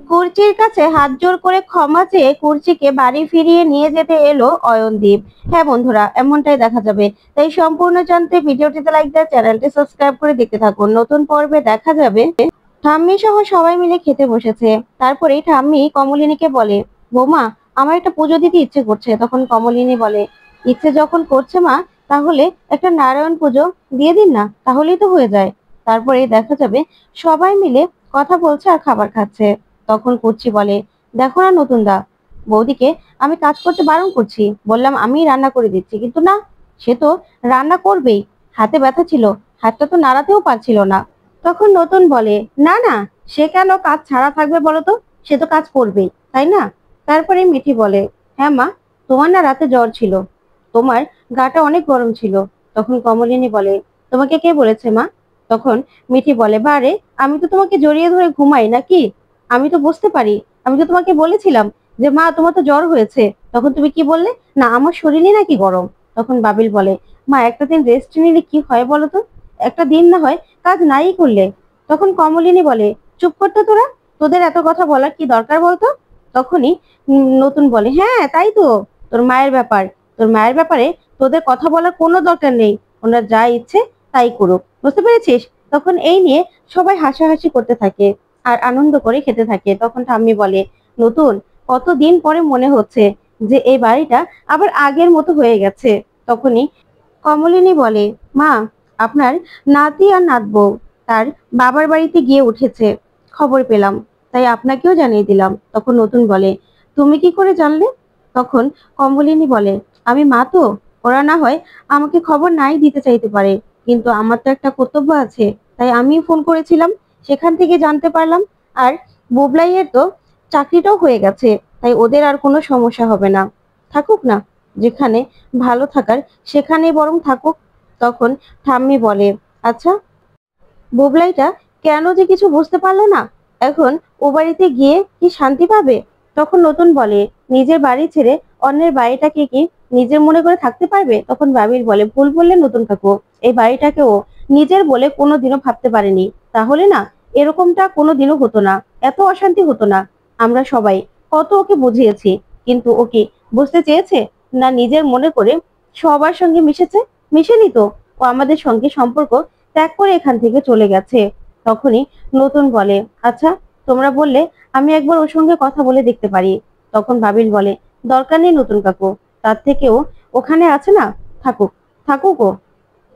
কুর্চির কাছে হাত জোর করে ক্ষমা চেয়ে কুর্চিকে বাড়ি ফিরিয়ে নিয়ে যেতে এলো অয়নদীপ। হ্যাঁ বন্ধুরা, এমনটাই দেখা যাবে। তাই সম্পূর্ণ জানতে ভিডিওটিতে লাইক দিয়ে চ্যানেলটি সাবস্ক্রাইব করে দেখতে থাকুন। নতুন পর্বে দেখা যাবে ঠাম্মি সহ সবাই মিলে খেতে বসেছে। তারপরেই ঠাম্মি কমলিনীকে বলে, বৌমা আমার একটা পুজো দিতে ইচ্ছে করছে। তখন কমলিনী বলে, ইচ্ছে যখন করছে মা, তাহলে একটা নারায়ণ পুজো দিয়ে দিন না, তাহলেই তো হয়ে যায়। তারপরে দেখা যাবে সবাই মিলে কথা বলছে আর খাবার খাচ্ছে। তখন কুর্চি বলে, দেখো না নতুন দা, বৌদিকে আমি কাজ করতে বারণ করছি, বললাম আমি রান্না করে দিচ্ছি, কিন্তু না, সে তো রান্না করবেই। হাতে ব্যথা ছিল, হাতটা তো নাড়াতেও পারছিল না। তখন নতুন বলে, না না, সে কেন কাজ ছাড়া থাকবে বলো তো, সে তো কাজ করবেই, তাই না? তারপরে মিঠি বলে, হ্যাঁ মা, তোমার না রাতে জ্বর ছিল, তোমার গাটা অনেক গরম ছিল। তখন কমলিনী বলে, তোমাকে কে বলেছে মা? তখন মিঠি বলে, বারে, আমি তো তোমাকে জড়িয়ে ধরে ঘুমাই নাকি? আমি তো বুঝতে পারি। আমি তো তোমাকে বলেছিলাম যে মা তোমার তো জ্বর হয়েছে, তখন তুমি কি বললে, না আমার শরীরই নাকি গরম। তখন বাবিল বলে, মা একটা দিন রেস্ট নিলে কি হয় বলো তো, একটা দিন না হয় কাজ নাই করলে। তখন কমলিনী বলে, চুপ করতে তোরা, তোদের এত কথা বলার কি দরকার বলতো? তখনই নতুন বলে, হ্যাঁ তাই তো, তোর মায়ের ব্যাপার, তোর মায়ের ব্যাপারে তোদের কথা বলার কোনো দরকার নেই, ওনার যা ইচ্ছে তাই করুক, বুঝতে পেরেছিস? তখন এই নিয়ে সবাই হাসাহাসি করতে থাকে আর আনন্দ করে খেতে থাকে। তখন ঠাম্মি বলে, নতুন, কতদিন পরে মনে হচ্ছে যে এই বাড়িটা আবার আগের মতো হয়ে গেছে। তখনই কমলিনী বলে, মা আপনার নাতি আর নাতবউ তার বাবার বাড়িতে গিয়ে উঠেছে, খবর পেলাম, তাই আপনাকেও জানিয়ে দিলাম। তখন নতুন বলে, তুমি কি করে জানলে? তখন কমলিনী বলে, আমি মা তো, ওরা না হয় আমাকে খবর নাই দিতে চাইতে পারে, কিন্তু আমার তো একটা কর্তব্য আছে, তাই আমি ফোন করেছিলাম, সেখান থেকে জানতে পারলাম। আর বুবলাইয়ের তো চাকরিটাও হয়ে গেছে, তাই ওদের আর কোনো সমস্যা হবে না, থাকুক না, যেখানে ভালো থাকার সেখানেই বরং থাকুক। তখন ঠাম্মি বলে, আচ্ছা বুবলাইটা কেন যে কিছু বুঝতে পারলো না, এখন ও বাড়িতে গিয়ে কি শান্তি পাবে? তখন নতুন বলে, নিজের বাড়ি ছেড়ে অন্যের বাড়িটাকে কি নিজের মনে করে থাকতে পারবে? তখন বাবির বলে, ভুল বললে নতুন কাকু, এই বাড়িটাকে ও নিজের বলে কোনোদিনও ভাবতে পারেনি, তাহলে না এরকমটা কোনোদিনও হতো না, এত অশান্তি হতো না। আমরা সবাই কত ওকে বুঝিয়েছি, কিন্তু ওকে বুঝতে চেয়েছে না, নিজের মনে করে সবার সঙ্গে মিশেছে, মিশেনি তো, ও আমাদের সঙ্গে সম্পর্ক ত্যাগ করে এখান থেকে চলে গেছে। তখনই নতুন বলে, আচ্ছা তোমরা বললে আমি একবার ওর সঙ্গে কথা বলে দেখতে পারি। তখন বাবিল বলে, দরকার নেই নতুন কাকু, তার থেকেও ওখানে আছে না, থাকুক, থাকুক ও।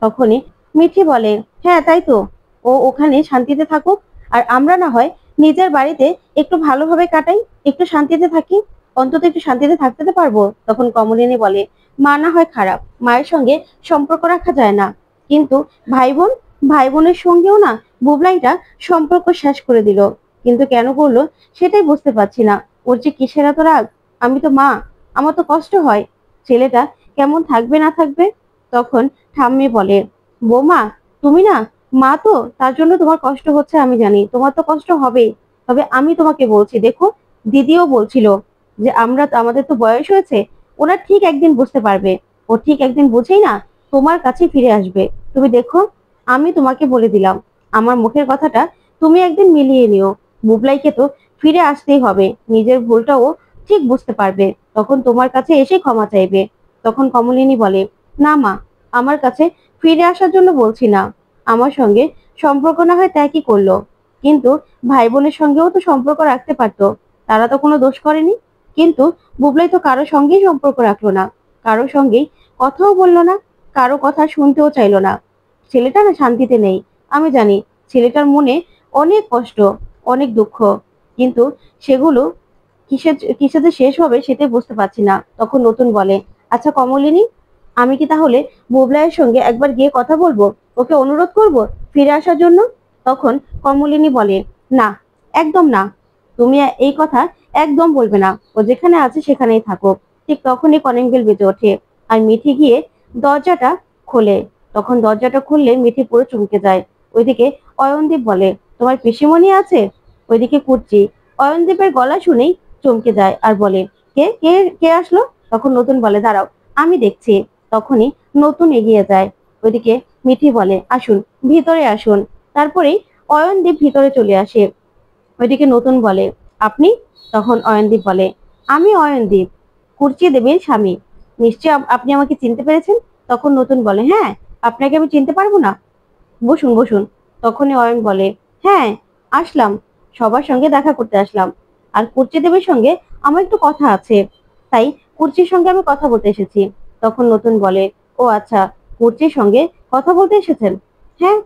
তখনই মিঠি বলে, হ্যাঁ তাই তো, ও ওখানে শান্তিতে থাকুক, আর আমরা না হয় নিজের বাড়িতে একটু ভালোভাবে কাটাই, একটু শান্তিতে থাকি, অন্তত একটু শান্তিতে থাকতে তো পারবো। তখন কমলিনী বলে, মা না হয় খারাপ, মায়ের সঙ্গে সম্পর্ক রাখা যায় না, কিন্তু ভাই বোন, ভাই বোনের সঙ্গেও না বুবলাইটা সম্পর্ক শেষ করে দিল, কিন্তু কেন করলো সেটাই বুঝতে পারছি না। ওর যে কিসের এত রাগ, আমি তো মা, আমার তো কষ্ট হয়, ছেলেটা কেমন থাকবে না থাকবে। তখন ঠাম্মি বলে, বৌমা তুমি না মা তো, তার জন্য তোমার কষ্ট হচ্ছে আমি জানি, তোমার তো কষ্ট হবেই, তবে আমি তোমাকে বলছি, দেখো দিদিও বলছিল যে আমরা তো, আমাদের তো বয়স হয়েছে, ওরা ঠিক একদিন বুঝতে পারবে, ও ঠিক একদিন বুঝেই না তোমার কাছে ফিরে আসবে। তুমি দেখো, আমি তোমাকে বলে দিলাম, আমার মুখের কথাটা তুমি একদিন মিলিয়ে নিও, বুবলাইকে তো ফিরে আসতেই হবে, নিজের ভুলটাও ঠিক বুঝতে পারবে, তখন তোমার কাছে এসে ক্ষমা চাইবে। তখন কমলিনী বলে, না মা, আমার কাছে ফিরে আসার জন্য বলছি না, আমার সঙ্গে সম্পর্ক না হয় ত্যাগই করলো, কিন্তু ভাই বোনের সঙ্গেও তো সম্পর্ক রাখতে পারতো, তারা তো কোনো দোষ করেনি, কিন্তু বুবলাই তো কারো সঙ্গেই সম্পর্ক রাখলো না, কারো সঙ্গেই কথাও বললো না, কারো কথা শুনতেও চাইলো না। ছেলেটা না শান্তিতে নেই, আমি জানি ছেলেটার মনে অনেক কষ্ট, অনেক দুঃখ, কিন্তু সেগুলো কিসে যে শেষ হবে সেটাই বুঝতে পারছি না। তখন নতুন বলে, আচ্ছা কমলিনী, আমি কি তাহলে বুবলাইয়ের সঙ্গে একবার গিয়ে কথা বলবো, ওকে অনুরোধ করব ফিরে আসার জন্য? তখন কমলিনী বলে, না, একদম না, তুমি এই কথা একদম বলবে না, ও যেখানে আছে সেখানেই থাকো। ঠিক তখনই কলিং বেল বেজে ওঠে আর মিঠি গিয়ে দরজাটা খোলে। তখন দরজাটা খুললে মিঠি পুরো চমকে যায়। ওইদিকে অয়নদীপ বলে, তোমার পিসিমণি আছে? ওইদিকে কুর্চি অয়নদীপের গলা শুনেই চমকে যায় আর বলে, কে কে কে আসলো? তখন নতুন বলে, দাঁড়াও আমি দেখছি। তখনই নতুন এগিয়ে যায়। ওইদিকে মিঠি বলে, আসুন, ভিতরে আসুন। তারপরেই অয়নদীপ ভিতরে চলে আসে। ওইদিকে নতুন বলে, আপনি? তখন অয়নদীপ বলে, আমি অয়নদীপ, কুর্চি দেবীর স্বামী। নিশ্চয়ই আপনি আমাকে চিনতে পেরেছেন। তখন নতুন বলে, হ্যাঁ, আপনাকে আমি চিনতে পারবো না? বসুন বসুন। তখনই অয়ন বলে, হ্যাঁ, আসলাম, সবার সঙ্গে দেখা করতে আসলাম। আর কুর্চি দেবীর সঙ্গে আমার একটু কথা আছে, তাই কুর্চির সঙ্গে আমি কথা বলতে এসেছি। তখন নতুন বলে, ও আচ্ছা, কুর্চির সঙ্গে কথা বলতে এসেছেন? হ্যাঁ,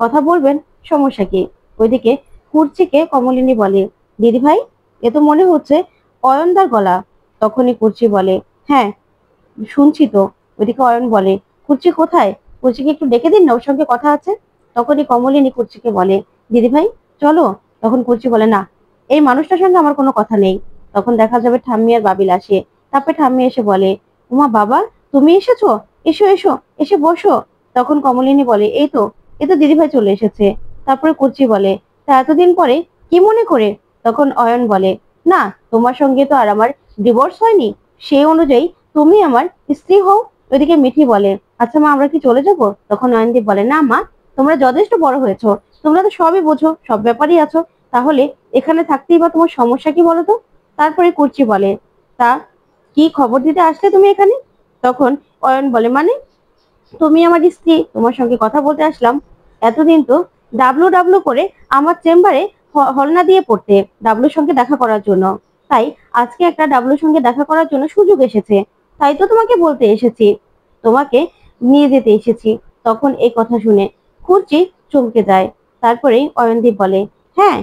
কথা বলবেন, সমস্যা কি? ওইদিকে কুর্চিকে কমলিনী বলে, দিদি ভাই, এ তো মনে হচ্ছে অয়নদার গলা। তখনই কুর্চি বলে, হ্যাঁ, শুনছি তো। ওইদিকে অয়ন বলে, কুর্চি কোথায়? কুর্চিকে একটু ডেকে দিন না, ওর সঙ্গে কথা আছে। তখনই কমলিনী কুর্চিকে বলে, দিদি ভাই চলো। তখন কুর্চি বলে, না, এই মানুষটার সঙ্গে আমার কোনো কথা নেই। তখন দেখা যাবে ঠাম্মি আর বাবিল আসে। তারপরে ঠাম্মি এসে বলে, উমা বাবা, তুমি এসেছো? এসো এসো, এসে বসো। তখন কমলিনী বলে, এই তো, এই তো দিদি ভাই চলে এসেছে। তারপরে কুর্চি বলে, তা এতদিন পরে কি মনে করে? তখন অয়ন বলে, না, তোমার সঙ্গে তো আর আমার ডিভোর্স হয়নি, সেই অনুযায়ী তুমি আমার স্ত্রী হও। ওইদিকে মিঠি বলে, আচ্ছা মা, আমরা কি চলে যাব? তখন নয়নদীপ বলে, না মা, তোমরা যথেষ্ট বড় হয়েছো, তোমরা তো সবই বোঝো, সব ব্যাপারই আছো, তাহলে এখানে থাকতেই বা তোমার সমস্যা কি বলো তো? তারপরে কুর্চি বলে, তা কি খবর দিতে আসলে তুমি এখানে? তখন অয়ন বলে, মানে তুমি আমার স্ত্রী, তোমার সঙ্গে কথা বলতে আসলাম। এতদিন তো ডাবলু ডাবলু করে আমার চেম্বারে হলনা দিয়ে পড়তে, ডাবলুর সঙ্গে দেখা করার জন্য। তাই আজকে একটা ডাবলুর সঙ্গে দেখা করার জন্য সুযোগ এসেছে, তাই তো তোমাকে বলতে এসেছি, তোমাকে নিয়ে যেতে এসেছি। তখন এই কথা শুনে কুর্চি চমকে যায়। তারপরেই অয়নদীপ বলে, হ্যাঁ,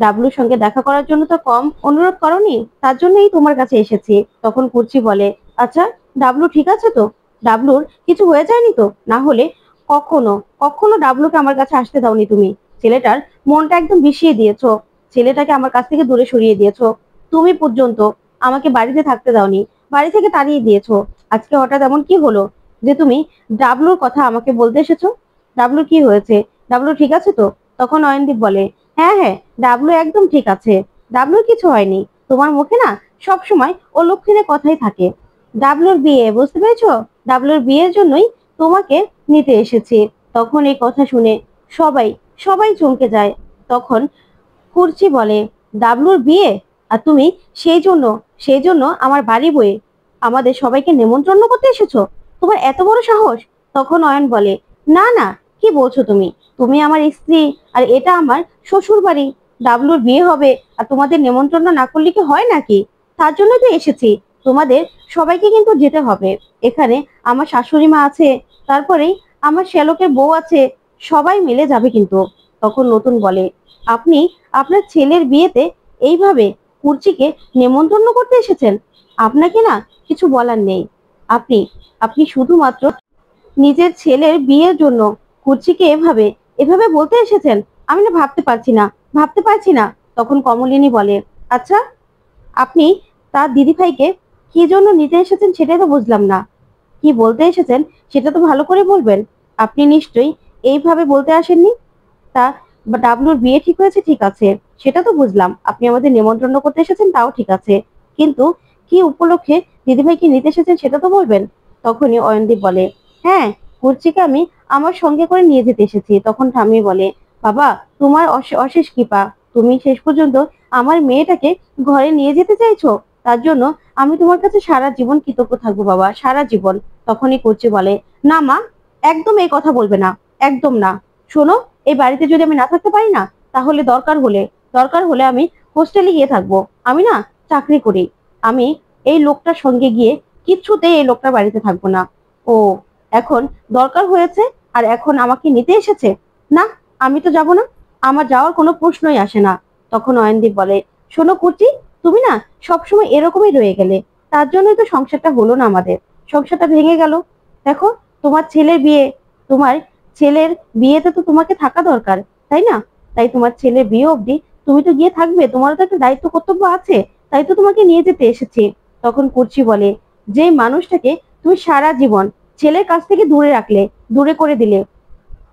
ডাবলুর সঙ্গে দেখা করার জন্য তো কম অনুরোধ করনি, তার জন্যই তোমার কাছে এসেছি। তখন কুর্চি বলে, আচ্ছা, ডাবলু ঠিক আছে তো? ডাবলুর কিছু হয়ে যায়নি তো? না হলে কখনো কখনো ডাবলুকে আমার কাছে আসতে দাওনি তুমি। ছেলেটার মনটা একদম বিষিয়ে দিয়েছো, ছেলেটাকে আমার কাছ থেকে দূরে সরিয়ে দিয়েছো। তুমি পর্যন্ত আমাকে বাড়িতে থাকতে দাওনি, বাড়ি থেকে তাড়িয়ে দিয়েছো। আজকে হঠাৎ এমন কি হলো যে তুমি ডাবলুর কথা আমাকে বলতে এসেছো? ডাবলুর কি হয়েছে? ডাবলু ঠিক আছে তো? তখন অয়নদীপ বলে, হ্যাঁ হ্যাঁ, ডাবলু একদম ঠিক আছে, ডাবলুর কিছু হয়নি। তোমার মুখে না সব সময় ও লক্ষণের কথাই থাকে। ডাবলুর বিয়ে, বুঝতে পেরেছো? ডাবলুর বিয়ের জন্যই তোমাকে নিতে এসেছি। তখন এই কথা শুনে সবাই সবাই চমকে যায়। তখন কুর্চি বলে, ডাবলুর বিয়ে? আর তুমি সেই জন্য আমার বাড়ি বয়ে আমাদের সবাইকে নেমন্তন্ন করতে এসেছো? তোমার এত বড় সাহস? তখন অয়ন বলে, না না, কি বলছো তুমি? তুমি আমার স্ত্রী, আর এটা আমার শ্বশুর বাড়ি। ডাবলুর বিয়ে হবে আর তোমাদের নেমন্তন্ন না করলে কি হয় নাকি? তার জন্য তো এসেছি, তোমাদের সবাইকে কিন্তু যেতে হবে। এখানে আমার শাশুড়ি মা আছে, তারপরেই আমার শ্যালকের বউ আছে, সবাই মিলে যাবে কিন্তু। তখন নতুন বলে, আপনি আপনার ছেলের বিয়েতে এইভাবে কুর্চিকে নেমন্তন্ন করতে এসেছেন? আপনাকে না কিছু বলার নেই। আপনি আপনি শুধুমাত্র নিজের ছেলের বিয়ের জন্য কুর্চিকে এভাবে এভাবে বলতে এসেছেন? আমি না ভাবতে পারছি না। তখন কমলিনী বলে, আচ্ছা, আপনি তার দিদিভাইকে কি জন্য নিতে এসেছেন সেটাই তো বুঝলাম না। কি বলতে এসেছেন সেটা তো ভালো করে বলবেন। আপনি নিশ্চয়ই এইভাবে বলতে আসেননি। তা ডাবলুর বিয়ে ঠিক হয়েছে, ঠিক আছে, সেটা তো বুঝলাম। আপনি আমাদের নেমন্তন্ন করতে এসেছেন, তাও ঠিক আছে, কিন্তু কি উপলক্ষে দিদিভাইকে নিতে এসেছেন সেটা তো বলবেন। তখনই অয়নদীপ বলে, হ্যাঁ, কুর্চিকে আমি আমার সঙ্গে করে নিয়ে যেতে এসেছি। তখন ঠাম্মি বলে, বাবা, তোমার অশেষ কৃপা, তুমি শেষ পর্যন্ত আমার মেয়েটাকে ঘরে নিয়ে যেতে চাইছো, তার জন্য আমি তোমার কাছে সারা জীবন কৃতজ্ঞ থাকবো বাবা, সারা জীবন। তখনই কুর্চি বলে, না মা, একদম এই কথা বলবে না, একদম না। শোনো, এই বাড়িতে যদি আমি না থাকতে পারি না, তাহলে দরকার হলে আমি হোস্টেলে গিয়ে থাকবো। আমি না চাকরি করি, আমি এই লোকটার সঙ্গে গিয়ে কিচ্ছুতেই এই লোকটার বাড়িতে থাকবো না। ও এখন দরকার হয়েছে আর এখন আমাকে নিতে এসেছে? না, আমি তো যাব না, আমার যাওয়ার কোনো প্রশ্নই আসে না। তখন অয়নদীপ বলে, শোনো কুর্চি, তুমি না সবসময় এরকমই রয়ে গেলে, তার জন্যই তো সংসারটা হলো না, আমাদের সংসারটা ভেঙে গেল। দেখো, তোমার ছেলের বিয়ে, তোমার ছেলের বিয়েতে তো তোমাকে থাকা দরকার, তাই না? তাই তোমার ছেলের বিয়ে অবধি তুমি তো গিয়ে থাকবে, তোমারও তো একটা দায়িত্ব কর্তব্য আছে, তাই তো তোমাকে নিয়ে যেতে এসেছি। তখন কুর্চি বলে, যে মানুষটাকে তুমি সারা জীবন ছেলের কাছ থেকে দূরে রাখলে, দূরে করে দিলে,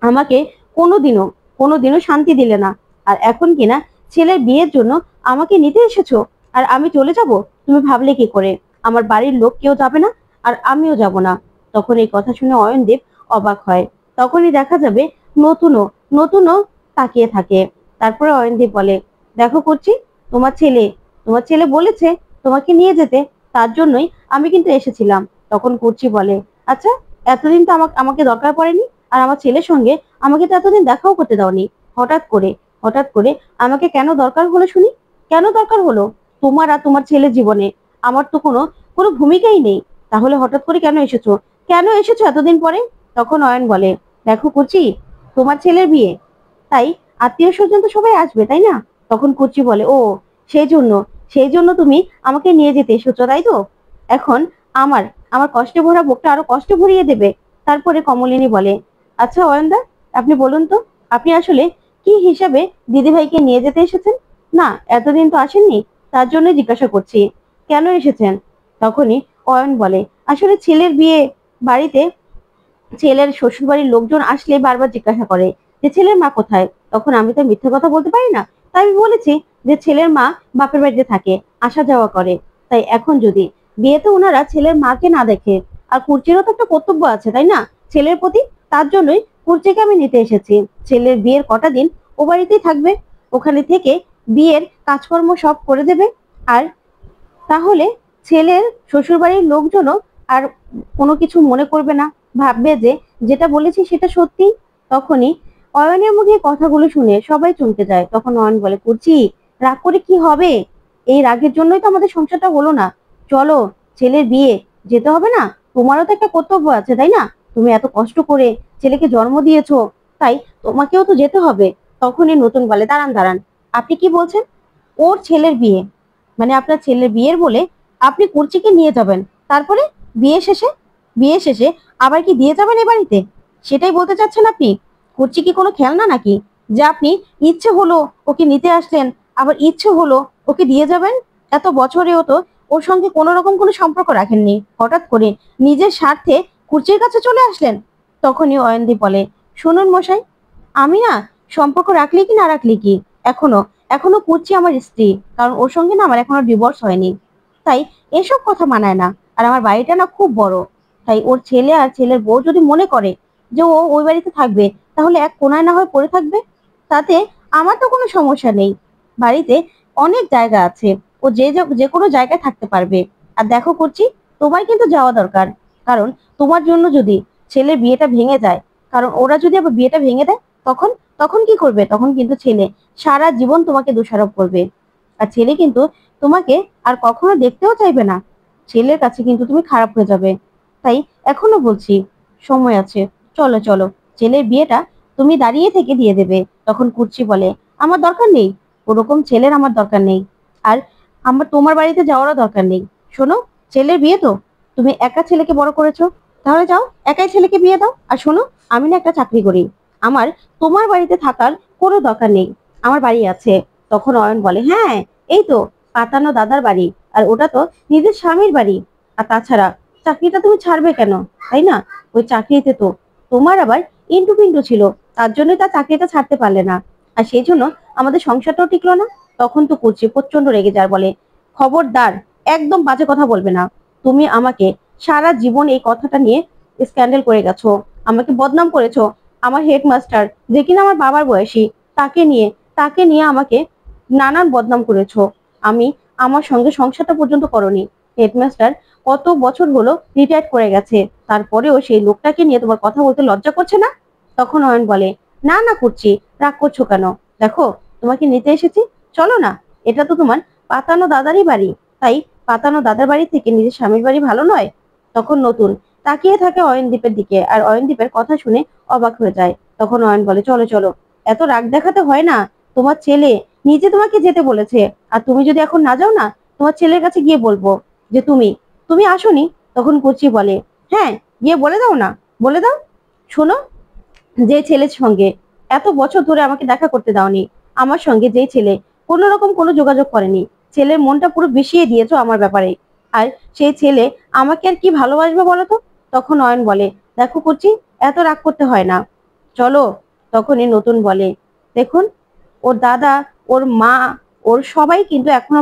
আমাকে কোনোদিনও কোনোদিনও শান্তি দিলে না, আর এখন কিনা ছেলের বিয়ের জন্য আমাকে নিতে এসেছো, আর আমি চলে যাব? তুমি ভাবলে কি করে? আমার বাড়ির লোক কেউ যাবে না, আর আমিও যাব না। তখন এই কথা শুনে অয়নদীপ অবাক হয়। তখনই দেখা যাবে নতুনও নতুনও তাকিয়ে থাকে। তারপরে অয়নদীপ বলে, দেখো করছি, তোমার ছেলে তোমার ছেলে বলেছে তোমাকে নিয়ে যেতে, তার জন্যই আমি কিন্তু এসেছিলাম। তখন কুর্চি বলে, আচ্ছা, এতদিন তো আমাকে দরকার পড়েনি, আর আমার ছেলের সঙ্গে আমাকে তো এতদিন দেখাও করতে দাওনি। হঠাৎ করে হঠাৎ করে আমাকে কেন দরকার হলো শুনি? কেন দরকার হলো? তোমার আর তোমার ছেলের জীবনে আমার তো কোনো কোনো ভূমিকাই নেই। তাহলে হঠাৎ করে কেন এসেছো? কেন এসেছো এতদিন পরে? তখন অয়ন বলে, দেখো কুচি, তোমার ছেলের বিয়ে, তাই আত্মীয় স্বজন তো সবাই আসবে, তাই না? তখন কুচি বলে, ও, সেই জন্য সেই জন্য তুমি আমাকে নিয়ে যেতে এসেছো, তাই তো? এখন আমার আমার কষ্টে ভরা বুকটা আরো কষ্ট ভরিয়ে দেবে? তারপরে কমলিনী বলে, আচ্ছা অয়নদা, আপনি বলুন তো, আপনি আসলে কি হিসাবে দিদিভাইকে নিয়ে যেতে এসেছেন? না, এতদিন তো আসেননি, তার জন্য জিজ্ঞাসা করছি, কেন এসেছেন? তখনই অয়ন বলে, আসলে ছেলের বিয়ে বাড়িতে, ছেলের শ্বশুর বাড়ির লোকজন আসলে বারবার জিজ্ঞাসা করে যে ছেলের মা কোথায়। তখন আমি তো মিথ্যে কথা বলতে পারি না, তাই আমি বলেছি যে ছেলের মা বাপের বাড়িতে থাকে, আসা যাওয়া করে। তাই এখন যদি বিয়েতে ওনারা ছেলের মাকে না দেখে, আর কুর্চিরও তো একটা কর্তব্য আছে, তাই না, ছেলের প্রতি, তার জন্যই কুর্চিকে আমি নিতে এসেছি। ছেলের বিয়ের কটা দিন ও বাড়িতেই থাকবে, ওখানে থেকে বিয়ের কাজকর্ম সব করে দেবে। আর তাহলে ছেলের শ্বশুরবাড়ির লোকজনও আর কোনো কিছু মনে করবে না, ভাববে যে যেটা বলেছি সেটা সত্যি। তখনই অয়নের মুখে কথাগুলো শুনে সবাই চমকে যায়। তখন অয়ন বলে, কুচি, রাগ করে কি হবে? এই রাগের জন্যই তো আমাদের সংসারটা হলো না। চলো, ছেলের বিয়ে, যেতে হবে না? তোমারও তো একটা কর্তব্য আছে, তাই না? তুমি এত কষ্ট করে ছেলেকে জন্ম দিয়েছো, তাই তোমাকেও তো যেতে হবে। তখনই নতুন বলে, দাঁড়ান দাঁড়ান, আপনি কি বলছেন? ওর ছেলের বিয়ে, মানে আপনার ছেলের বিয়ের বলে আপনি কুর্চিকে নিয়ে যাবেন, তারপরে বিয়ে শেষে বিয়ে শেষে আবার কি দিয়ে যাবেন এ বাড়িতে? সেটাই বলতে চাচ্ছেন আপনি? কুর্চি কি কোনো খেলনা নাকি, যে আপনি ইচ্ছে হলো ওকে নিতে আসলেন, আবার ইচ্ছে হলো ওকে দিয়ে যাবেন? এত বছরেও তো ওর সঙ্গে কোনো রকম কোনো সম্পর্ক রাখেননি, হঠাৎ করে নিজের স্বার্থে কুর্চির কাছে চলে আসলেন। তখনই অয়নদীপ বলে, শুনুন মশাই, আমি না, সম্পর্ক রাখলি কি না রাখলি কি, এখনো এখনো কুর্চি আমার স্ত্রী, কারণ ওর সঙ্গে না আমার এখনো ডিভোর্স হয়নি। তাই এসব কথা মানায় না। আর আমার বাড়িটা না খুব বড়, তাই ওর ছেলে আর ছেলের বউ যদি মনে করে যে ও ওই বাড়িতে থাকবে, তাহলে এক কোনায় না হয় পড়ে থাকবে, তাতে আমার তো কোনো সমস্যা নেই। বাড়িতে অনেক জায়গা আছে, ও যে কোনো জায়গায় থাকতে পারবে। আর দেখো করছি, তোমার কিন্তু যাওয়া দরকার, কারণ তোমার জন্য যদি ছেলের বিয়েটা ভেঙে যায়, কারণ ওরা যদি আবার বিয়েটা ভেঙে দেয়, তখন তখন কি করবে? তখন কিন্তু ছেলে সারা জীবন তোমাকে দোষারোপ করবে, আর ছেলে কিন্তু তোমাকে আর কখনো দেখতেও চাইবে না। ছেলের কাছে কিন্তু তুমি খারাপ হয়ে যাবে। তাই এখনো বলছি, সময় আছে, চলো চলো, ছেলের বিয়েটা তুমি দাঁড়িয়ে থেকে দিয়ে দেবে। তখন কুর্চি বলে, আমার দরকার নেই, ওরকম ছেলের আমার দরকার নেই, আর আমার তোমার বাড়িতে যাওয়ারও দরকার নেই। শোনো, ছেলের বিয়ে তো তুমি একা ছেলেকে বড় করেছো, তাহলে যাও একাই ছেলেকে বিয়ে দাও। আর শোনো, আমি না একটা চাকরি করি, আমার তোমার বাড়িতে থাকার কোনো দরকার নেই, আমার বাড়ি আছে। তখন অয়ন বলে, হ্যাঁ, এই তো পাতানো দাদার বাড়ি, আর ওটা তো নিজের স্বামীর বাড়ি। আর তাছাড়া চাকরিটা তুমি ছাড়বে কেন, তাই না? ওই চাকরিতে তো তোমার আবার ইন্টু পিন্টু ছিল, তার জন্যই তার চাকরিটা ছাড়তে পারলে না, আর সেই জন্য আমাদের সংসারটাও টিকলো না। তখন তো করছে প্রচন্ড রেগে যার, বলে, খবরদার, একদম বাজে কথা বলবে না। তুমি আমাকে সারা জীবন এই কথাটা নিয়ে স্ক্যান্ডাল করে গেছো, আমাকে বদনাম করেছো। আমার হেডমাস্টার, যে কিনা আমার বাবার বয়সী, তাকে নিয়ে তাকে নিয়ে আমাকে নানান বদনাম করেছো। আমি আমার সঙ্গে সংসারটা পর্যন্ত করনি। হেডমাস্টার কত বছর হলো রিটায়ার করে গেছে, তারপরেও সেই লোকটাকে নিয়ে তোমার কথা বলতে লজ্জা করছে না? তখন অয়ন বলে, না না করছি, রাগ করছো কেন? দেখো, তোমাকে নিতে এসেছি, চলো না। এটা তো তোমার পাতানো দাদারই বাড়ি, তাই পাতানো দাদার বাড়ি থেকে নিজের স্বামীর বাড়ি ভালো নয়? তখন নতুন তাকিয়ে থাকে অয়নদীপের দিকে, আর অয়নদীপের কথা শুনে অবাক হয়ে যায়। তখন অয়ন বলে, চলো চলো, এত রাগ দেখাতে হয় না, তোমার ছেলে নিজে তোমাকে যেতে বলেছে, আর তুমি যদি এখন না যাও না, তোমার ছেলের কাছে গিয়ে বলবো যে তুমি তুমি আসোনি। তখন কুচি বলে, হ্যাঁ, গিয়ে বলে দাও না, বলে দাও। শোনো, যে ছেলের সঙ্গে এত বছর ধরে আমাকে দেখা করতে দাওনি, আমার সঙ্গে যে ছেলে কোনো রকম কোনো যোগাযোগ করেনি, ছেলের মনটা পুরো বিষিয়ে দিয়েছো আমার ব্যাপারে, আর সেই ছেলে আমাকে আর কি ভালোবাসবে বলো তো? তখন অয়ন বলে, দেখো কুচি, এত রাগ করতে হয় না, চলো। তখনই নতুন বলে, দেখুন, ওর দাদা, ওর মা, ওর সবাই কিন্তু এখনো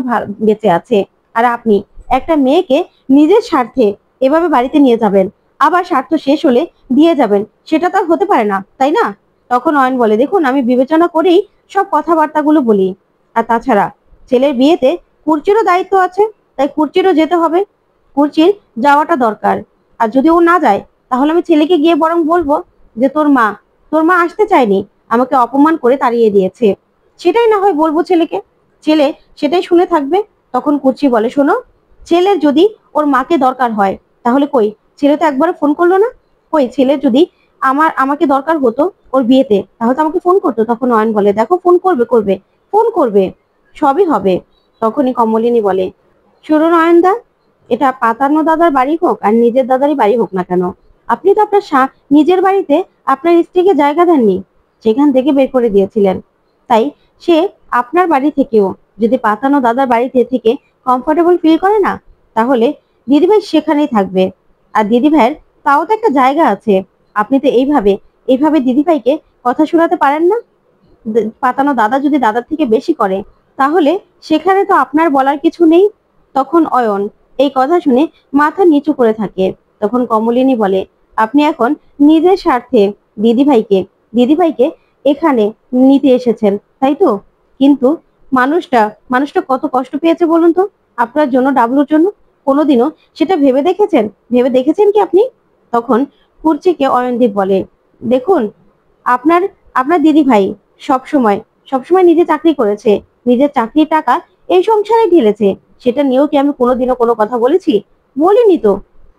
বেঁচে আছে, আর আপনি একটা মেয়েকে নিজের স্বার্থে এভাবে বাড়িতে নিয়ে যাবেন, আবার স্বার্থ শেষ হলে দিয়ে যাবেন, সেটা তো আর হতে পারে না, তাই না? তখন অয়ন বলে, দেখুন, আমি বিবেচনা করেই সব কথাবার্তাগুলো বলি, আর তাছাড়া ছেলের বিয়েতে কুর্চিরও দায়িত্ব আছে, তাই কুর্চিরও যেতে হবে, কুর্চির যাওয়াটা দরকার। আর যদি ও না যায় তাহলে আমি ছেলেকে গিয়ে বরং বলবো যে তোর মা আসতে চায়নি, আমাকে অপমান করে তাড়িয়ে দিয়েছে, সেটাই না হয় বলবো ছেলেকে। ছেলে সেটাই শুনে থাকবে। তখন কুর্চি বলে, শোনো, ছেলের যদি ওর মাকে দরকার হয় তাহলে কই, ছেলে তো একবারও ফোন করলো না। কই, ছেলে যদি আমাকে দরকার হতো ওর বিয়েতে তাহলে তো আমাকে ফোন করতো। তখন নয়ন বলে, দেখো ফোন করবে করবে ফোন করবে, সবই হবে। তখনই কমলিনী বলে, শোনো নয়নদা, এটা পাতানো দাদার বাড়ি হোক আর নিজের দাদারই বাড়ি হোক না কেন, আপনি তো আপনার নিজের বাড়িতে আপনার স্ত্রীকে জায়গা দেননি, সেখান থেকে বের করে দিয়েছিলেন। তাই সে আপনার বাড়ি থেকেও যদি পাতানো দাদার বাড়িতে থেকে কমফোর্টেবল ফিল করে না, তাহলে দিদিভাই সেখানেই থাকবে। আর দিদিভাইয়ের তাও তো একটা জায়গা আছে। আপনি তো এইভাবে দিদিভাইকে কথা শোনাতে পারেন না। পাতানো দাদা যদি দাদার থেকে বেশি করে তাহলে সেখানে তো আপনার বলার কিছু নেই। তখন অয়ন এই কথা শুনে মাথা নিচু করে থাকে। তখন কমলিনী বলে, আপনি এখন নিজের স্বার্থে দিদিভাইকে দিদিভাইকে এখানে নিতে এসেছেন, তাই তো? কিন্তু মানুষটা মানুষটা কত কষ্ট পেয়েছে বলুন তো, আপনার জন্য, ডাবলুর জন্য। কোনোদিনও সেটা ভেবে দেখেছেন কি আপনি? তখন কুর্চিকে অয়নদীপ বলে, দেখুন, আপনার আপনার দিদিভাই সবসময় সবসময় নিজে চাকরি করেছে, নিজের চাকরির টাকা এই সংসারে ঢেলেছে, সেটা নিয়েও কি আমি কোনোদিনও কোনো কথা বলেছি? বলিনি তো।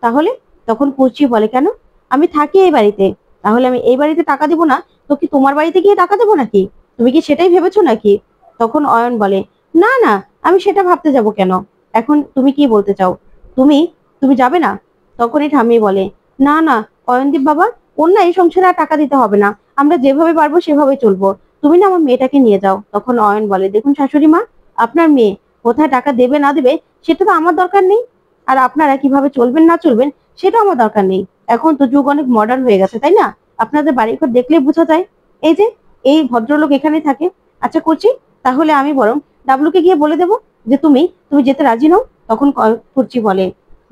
তাহলে? তখন কুচি বলে, কেন? আমি থাকি এই বাড়িতে, তাহলে আমি এই বাড়িতে টাকা দিব না তো কি তোমার বাড়িতে গিয়ে টাকা দেবো নাকি? তুমি কি সেটাই ভেবেছো নাকি? তখন অয়ন বলে, না না, আমি সেটা ভাবতে যাব কেন? এখন তুমি কি বলতে চাও? তুমি তুমি যাবে না? তখনই ঠাম্মি বলে, না না অয়নদীপ বাবা, ওর না এই সংসারে আর টাকা দিতে হবে না, আমরা যেভাবে পারবো সেভাবে চলবো, তুমি না আমার মেয়েটাকে নিয়ে যাও। তখন অয়ন বলে, দেখুন শাশুড়ি মা, আপনার মেয়ে কোথায় টাকা দেবে না দেবে সেটা তো আমার দরকার নেই, আর আপনারা কিভাবে চলবেন না চলবেন সেটা আমার দরকার নেই। এখন তো যুগ অনেক মডার্ন হয়ে গেছে, তাই না? আপনাদের বাড়িঘর দেখলেই বোঝা যায়। এই যে এই ভদ্রলোক এখানে থাকে। আচ্ছা করছি, তাহলে আমি বরং ডাবলুকে গিয়ে বলে দেবো যে তুমি তুমি যেতে রাজি নও। তখন করছি বলে,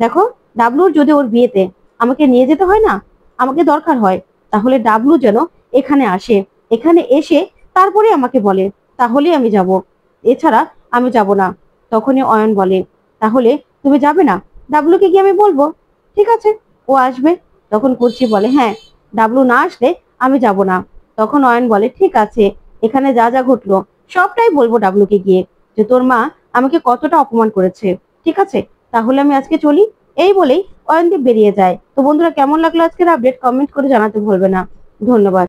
দেখো, ডাবলুর যদি ওর বিয়েতে আমাকে নিয়ে যেতে হয় না, আমাকে দরকার হয়, তাহলে ডাবলু যেন এখানে আসে, এখানে এসে তারপরে আমাকে বলে, তাহলে আমি যাব, এছাড়া আমি যাব না। তখনই অয়ন বলে, তাহলে তুমি যাবে না? ডাবলুকে গিয়ে আমি বলবো, ঠিক আছে, ও আসবে। তখন কুর্চি বলে, হ্যাঁ, ডাবলু না আসলে আমি যাব না। তখন অয়ন বলে, ঠিক আছে, এখানে যা যা ঘটলো সবটাই বলবো ডাবলুকে গিয়ে, যে তোর মা আমাকে কতটা অপমান করেছে। ঠিক আছে, তাহলে আমি আজকে চলি। এই বলেই অয়নদীপ বেরিয়ে যায়। তো বন্ধুরা, কেমন লাগলো আজকের আপডেট কমেন্ট করে জানাতে ভুলবে না। ধন্যবাদ।